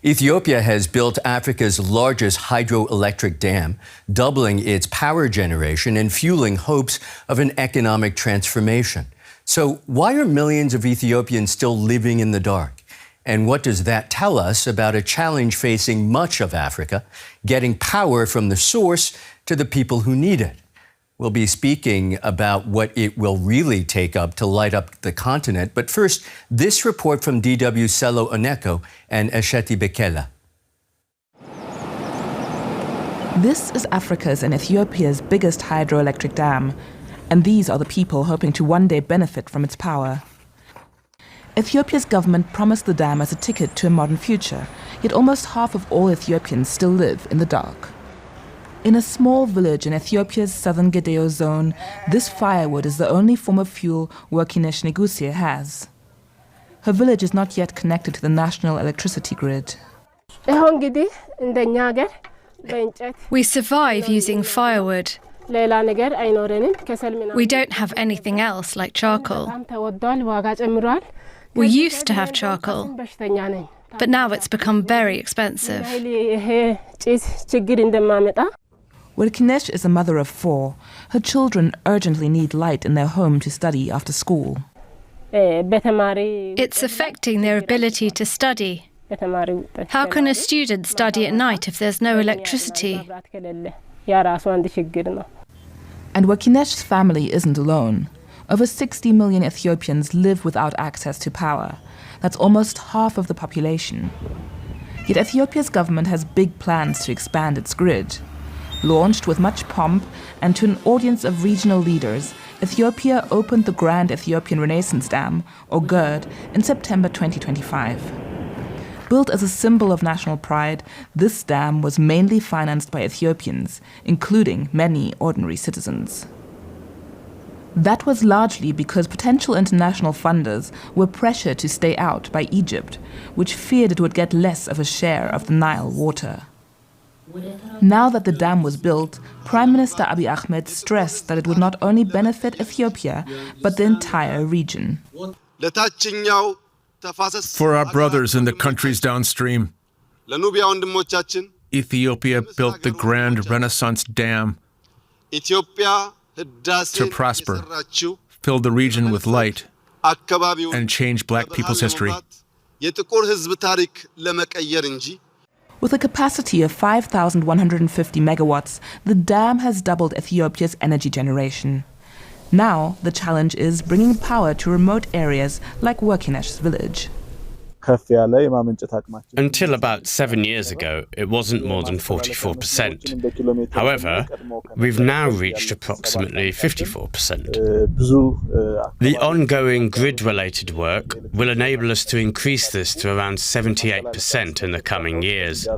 Ethiopia has built Africa's largest hydroelectric dam, doubling its power generation and fueling hopes of an economic transformation. So why are millions of Ethiopians still living in the dark? And what does that tell us about a challenge facing much of Africa, getting power from the source to the people who need it? We'll be speaking about what it will really take up to light up the continent. But first, this report from DW's Sella Oneko and Eshete Bekele. This is Africa's and Ethiopia's biggest hydroelectric dam, and these are the people hoping to one day benefit from its power. Ethiopia's government promised the dam as a ticket to a modern future, yet almost half of all Ethiopians still live in the dark. In a small village in Ethiopia's southern Gedeyo zone, this firewood is the only form of fuel Workinesh Negusie has. Her village is not yet connected to the national electricity grid. We survive using firewood. We don't have anything else like charcoal. We used to have charcoal, but now it's become very expensive. Workinesh is a mother of 4. Her children urgently need light in their home to study after school. It's affecting their ability to study. How can a student study at night if there's no electricity? And Workinesh's family isn't alone. Over 60 million Ethiopians live without access to power. That's almost half of the population. Yet Ethiopia's government has big plans to expand its grid. Launched with much pomp and to an audience of regional leaders, Ethiopia opened the Grand Ethiopian Renaissance Dam, or GERD, in September 2025. Built as a symbol of national pride, this dam was mainly financed by Ethiopians, including many ordinary citizens. That was largely because potential international funders were pressured to stay out by Egypt, which feared it would get less of a share of the Nile water. Now that the dam was built, Prime Minister Abiy Ahmed stressed that it would not only benefit Ethiopia, but the entire region. For our brothers in the countries downstream, Ethiopia built the Grand Renaissance Dam to prosper, fill the region with light, and change black people's history. With a capacity of 5,150 megawatts, the dam has doubled Ethiopia's energy generation. Now, the challenge is bringing power to remote areas like Workinesh's village. Until about 7 years ago, it wasn't more than 44%. However, we've now reached approximately 54%. The ongoing grid-related work will enable us to increase this to around 78% in the coming years.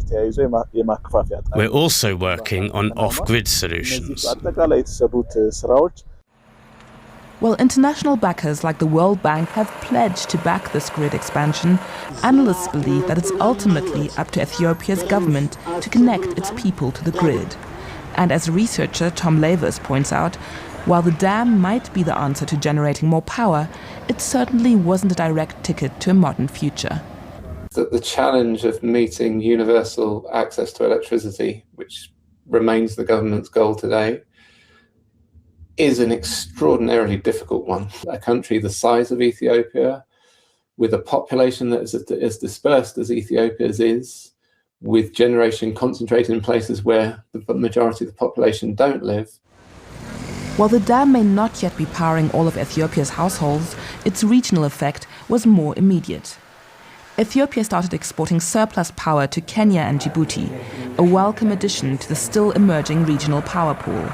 We're also working on off-grid solutions. While international backers like the World Bank have pledged to back this grid expansion, analysts believe that it's ultimately up to Ethiopia's government to connect its people to the grid. And as researcher Tom Lavers points out, while the dam might be the answer to generating more power, it certainly wasn't a direct ticket to a modern future. The challenge of meeting universal access to electricity, which remains the government's goal today, is an extraordinarily difficult one. A country the size of Ethiopia, with a population that is as dispersed as Ethiopia's is, with generation concentrated in places where the majority of the population don't live. While the dam may not yet be powering all of Ethiopia's households, its regional effect was more immediate. Ethiopia started exporting surplus power to Kenya and Djibouti, a welcome addition to the still emerging regional power pool.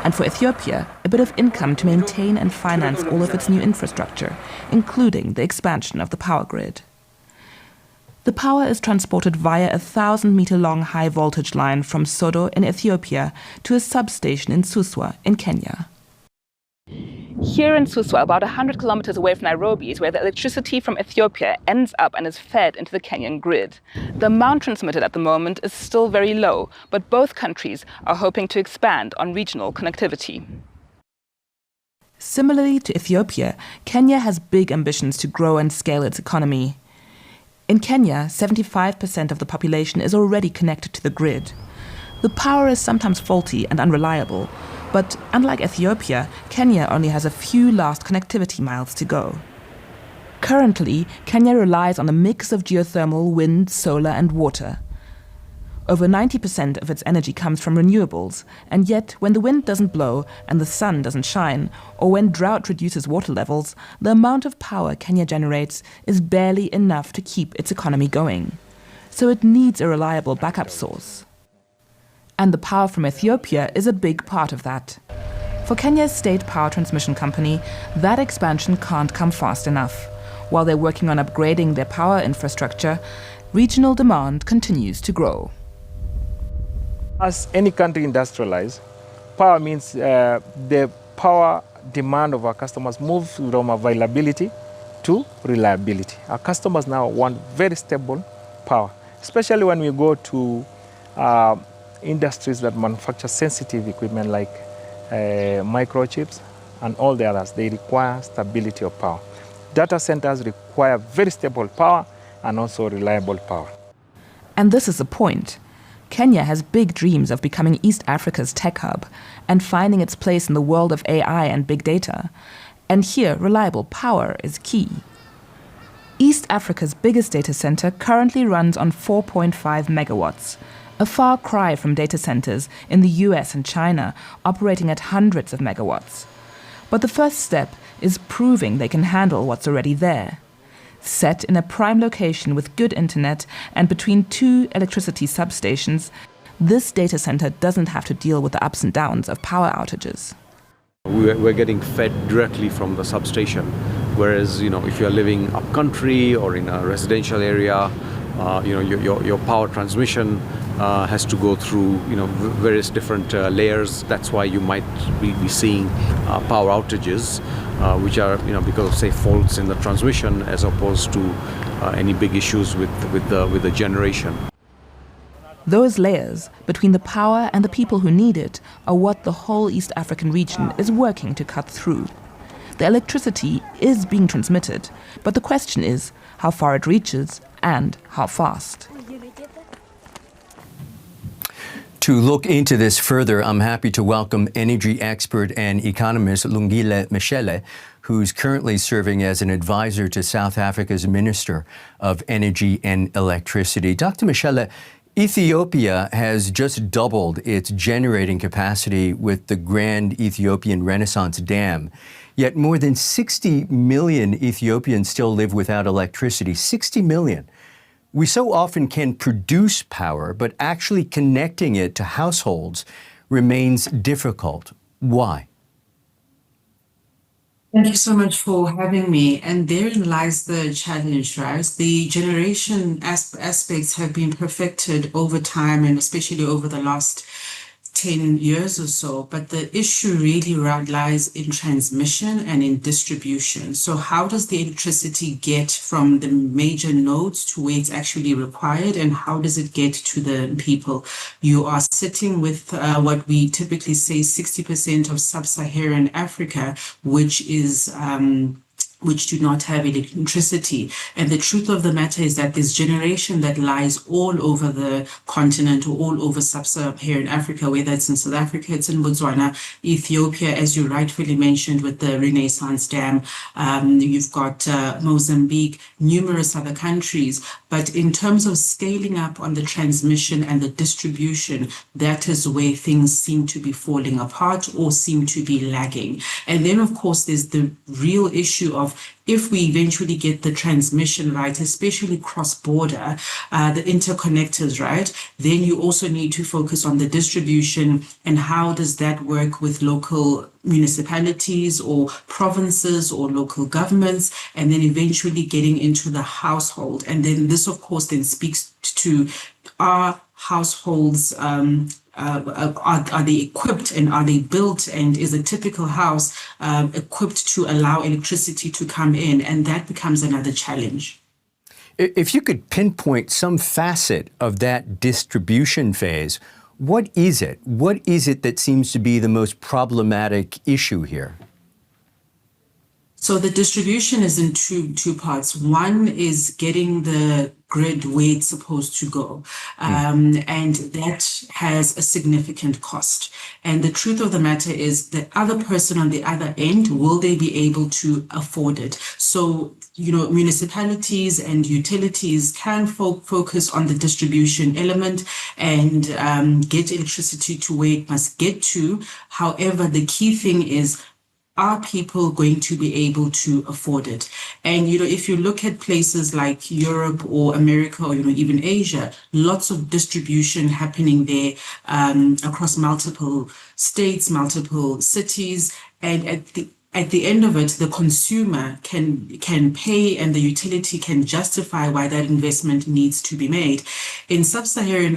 And for Ethiopia, a bit of income to maintain and finance all of its new infrastructure, including the expansion of the power grid. The power is transported via a 1,000-meter-long high-voltage line from Sodo in Ethiopia to a substation in Suswa in Kenya. Here in Suswa, about 100 kilometers away from Nairobi, is where the electricity from Ethiopia ends up and is fed into the Kenyan grid. The amount transmitted at the moment is still very low, but both countries are hoping to expand on regional connectivity. Similarly to Ethiopia, Kenya has big ambitions to grow and scale its economy. In Kenya, 75% of the population is already connected to the grid. The power is sometimes faulty and unreliable, but unlike Ethiopia, Kenya only has a few last connectivity miles to go. Currently, Kenya relies on a mix of geothermal, wind, solar, and water. Over 90% of its energy comes from renewables, and yet when the wind doesn't blow and the sun doesn't shine, or when drought reduces water levels, the amount of power Kenya generates is barely enough to keep its economy going. So it needs a reliable backup source. And the power from Ethiopia is a big part of that. For Kenya's state power transmission company, that expansion can't come fast enough. While they're working on upgrading their power infrastructure, regional demand continues to grow. As any country industrializes, power means the power demand of our customers moves from availability to reliability. Our customers now want very stable power, especially when we go to industries that manufacture sensitive equipment like microchips and all the others. They require stability of power. Data centers require very stable power and also reliable power. And this is the point. Kenya has big dreams of becoming East Africa's tech hub and finding its place in the world of AI and big data. And here, reliable power is key. East Africa's biggest data center currently runs on 4.5 megawatts, a far cry from data centers in the US and China operating at hundreds of megawatts. But the first step is proving they can handle what's already there. Set in a prime location with good internet and between two electricity substations, this data center doesn't have to deal with the ups and downs of power outages. We're getting fed directly from the substation, whereas if you're living up country or in a residential area, your power transmission has to go through various different layers. That's why you might be seeing power outages, which are because of say faults in the transmission as opposed to any big issues with the generation. Those layers between the power and the people who need it are what the whole East African region is working to cut through. The electricity is being transmitted, but the question is how far it reaches and how fast. To look into this further, I'm happy to welcome energy expert and economist Lungile Mashele, who's currently serving as an advisor to South Africa's Minister of Energy and Electricity. Dr. Mashele, Ethiopia has just doubled its generating capacity with the Grand Ethiopian Renaissance Dam. Yet more than 60 million Ethiopians still live without electricity. 60 million. We so often can produce power, but actually connecting it to households remains difficult. Why? Thank you so much for having me. And therein lies the challenge, right? The generation aspects have been perfected over time and especially over the last 10 years or so, but the issue really lies in transmission and in distribution. So how does the electricity get from the major nodes to where it's actually required, and how does it get to the people? You are sitting with what we typically say 60% of sub-Saharan Africa, which do not have electricity. And the truth of the matter is that this generation that lies all over the continent or all over sub-Saharan Africa, whether it's in South Africa, it's in Botswana, Ethiopia, as you rightfully mentioned, with the Renaissance Dam, you've got Mozambique, numerous other countries. But in terms of scaling up on the transmission and the distribution, that is where things seem to be falling apart or seem to be lagging. And then, of course, there's the real issue of if we eventually get the transmission right, especially cross-border, the interconnectors right, then you also need to focus on the distribution and how does that work with local municipalities or provinces or local governments, and then eventually getting into the household. And then this, of course, then speaks to our households. Are they equipped and are they built, and is a typical house equipped to allow electricity to come in? And that becomes another challenge. If you could pinpoint some facet of that distribution phase, what is it? What is it that seems to be the most problematic issue here? So the distribution is in two parts. One is getting the grid where it's supposed to go. And that has a significant cost. And the truth of the matter is the other person on the other end, will they be able to afford it? So, municipalities and utilities can focus on the distribution element and get electricity to where it must get to. However, the key thing is, are people going to be able to afford it? And, if you look at places like Europe or America or, even Asia, lots of distribution happening there across multiple states, multiple cities. And at the end of it, the consumer can pay and the utility can justify why that investment needs to be made. In sub-Saharan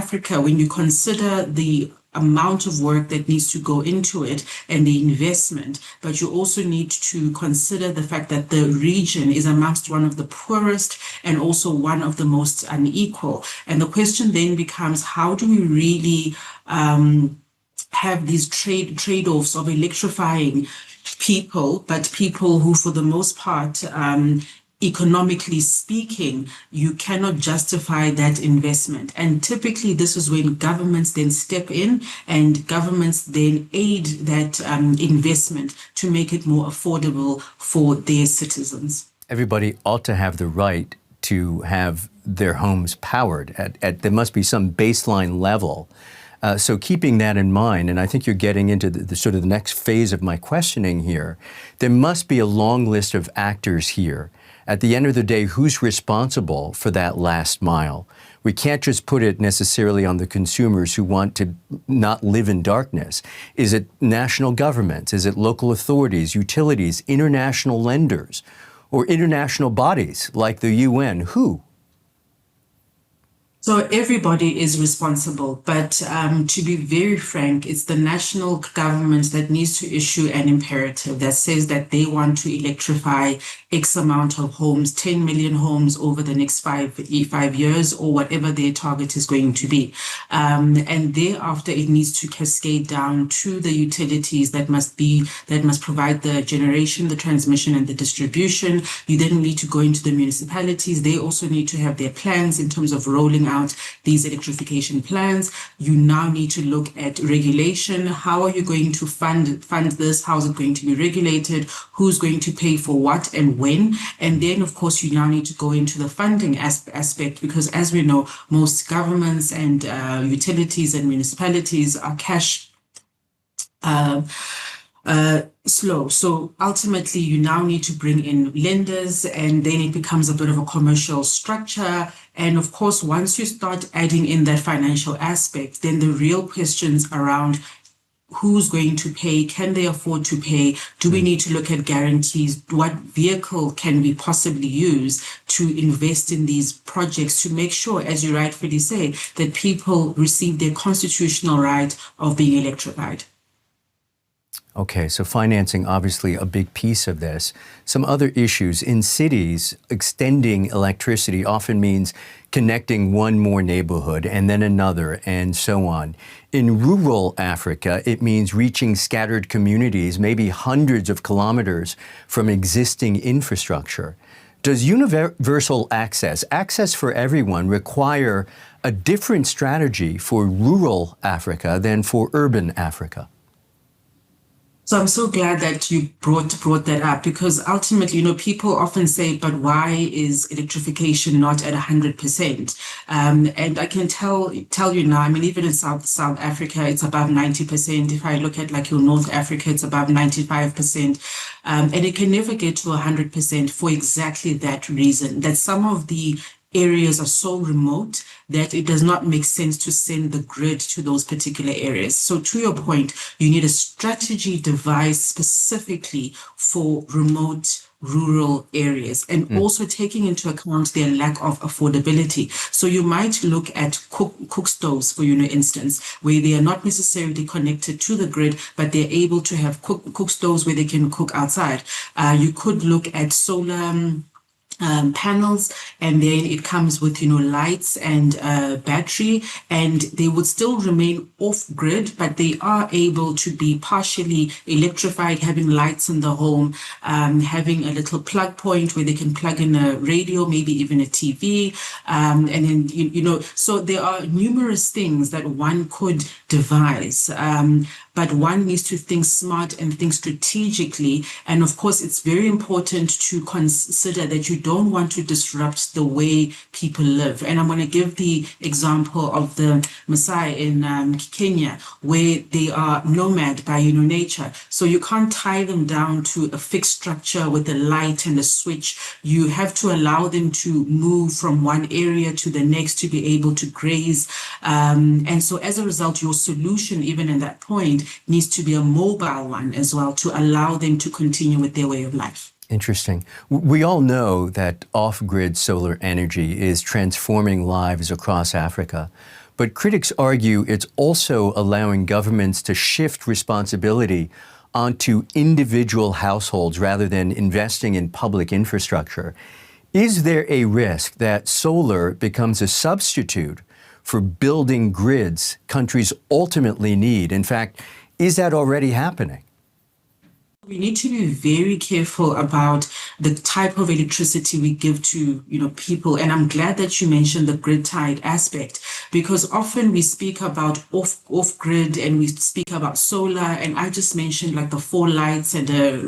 Africa, when you consider the amount of work that needs to go into it and the investment, but you also need to consider the fact that the region is amongst one of the poorest and also one of the most unequal. And the question then becomes, how do we really have these trade-offs of electrifying people, but people who, for the most part, economically speaking, you cannot justify that investment. And typically this is when governments then step in and governments then aid that investment to make it more affordable for their citizens. Everybody ought to have the right to have their homes powered. There must be some baseline level. So keeping that in mind, and I think you're getting into the sort of the next phase of my questioning here, there must be a long list of actors here. At the end of the day, who's responsible for that last mile? We can't just put it necessarily on the consumers who want to not live in darkness. Is it national governments? Is it local authorities, utilities, international lenders, or international bodies like the UN? Who? So everybody is responsible, but to be very frank, it's the national government that needs to issue an imperative that says that they want to electrify X amount of homes, 10 million homes over the next five years, or whatever their target is going to be. And thereafter, it needs to cascade down to the utilities that must provide the generation, the transmission, and the distribution. You then need to go into the municipalities. They also need to have their plans in terms of rolling out these electrification plans. You now need to look at regulation. How are you going to fund this? How is it going to be regulated? Who's going to pay for what and when? And then, of course, you now need to go into the funding aspect, because as we know, most governments and utilities and municipalities are cash slow. So ultimately, you now need to bring in lenders, and then it becomes a bit of a commercial structure. And of course, once you start adding in that financial aspect, then the real questions around who's going to pay, can they afford to pay, do we need to look at guarantees, what vehicle can we possibly use to invest in these projects to make sure, as you rightfully say, that people receive their constitutional right of being electrified. Okay, so financing, obviously a big piece of this. Some other issues. In cities, extending electricity often means connecting one more neighborhood and then another and so on. In rural Africa, it means reaching scattered communities, maybe hundreds of kilometers from existing infrastructure. Does universal access for everyone, require a different strategy for rural Africa than for urban Africa? So I'm so glad that you brought that up, because ultimately, people often say, but why is electrification not at 100%? And I can tell you now, even in South Africa, it's above 90%. If I look at your North Africa, it's above 95%. And it can never get to 100% for exactly that reason, that some of the areas are so remote that it does not make sense to send the grid to those particular areas. So to your point, you need a strategy devised specifically for remote rural areas, and also taking into account their lack of affordability. So you might look at cook stoves, for instance, where they are not necessarily connected to the grid, but they're able to have cook stoves where they can cook outside. You could look at solar panels, and then it comes with lights and battery, and they would still remain off grid, but they are able to be partially electrified, having lights in the home, having a little plug point where they can plug in a radio, maybe even a TV, and then so there are numerous things that one could devise. But one needs to think smart and think strategically. And of course, it's very important to consider that you don't want to disrupt the way people live. And I'm going to give the example of the Maasai in Kenya, where they are nomad by nature. So you can't tie them down to a fixed structure with a light and a switch. You have to allow them to move from one area to the next to be able to graze. And so as a result, your solution, even at that point, needs to be a mobile one as well to allow them to continue with their way of life. Interesting. We all know that off-grid solar energy is transforming lives across Africa, but critics argue it's also allowing governments to shift responsibility onto individual households rather than investing in public infrastructure. Is there a risk that solar becomes a substitute for building grids countries ultimately need? In fact, is that already happening? We need to be very careful about the type of electricity we give to people. And I'm glad that you mentioned the grid-tied aspect, because often we speak about off-grid and we speak about solar. And I just mentioned like the 4 lights and a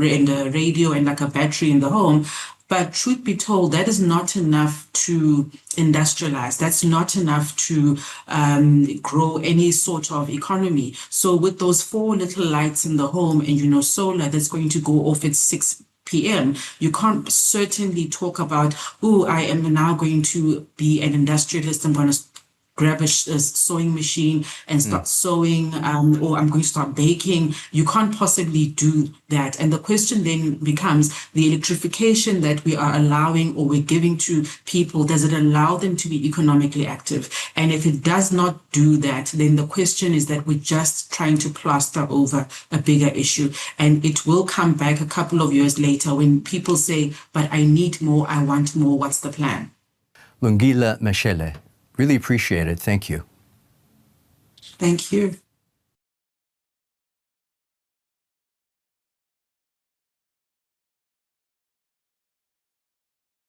radio and like a battery in the home. But truth be told, that is not enough to industrialize. That's not enough to grow any sort of economy. So with those 4 little lights in the home and, solar that's going to go off at 6 p.m., you can't certainly talk about, I am now going to be an industrialist. I'm going to grab a sewing machine and start sewing, or I'm going to start baking. You can't possibly do that. And the question then becomes the electrification that we are allowing or we're giving to people, does it allow them to be economically active? And if it does not do that, then the question is that we're just trying to plaster over a bigger issue. And it will come back a couple of years later when people say, but I need more, I want more, what's the plan? Lungile Mashele, really appreciate it. Thank you. Thank you.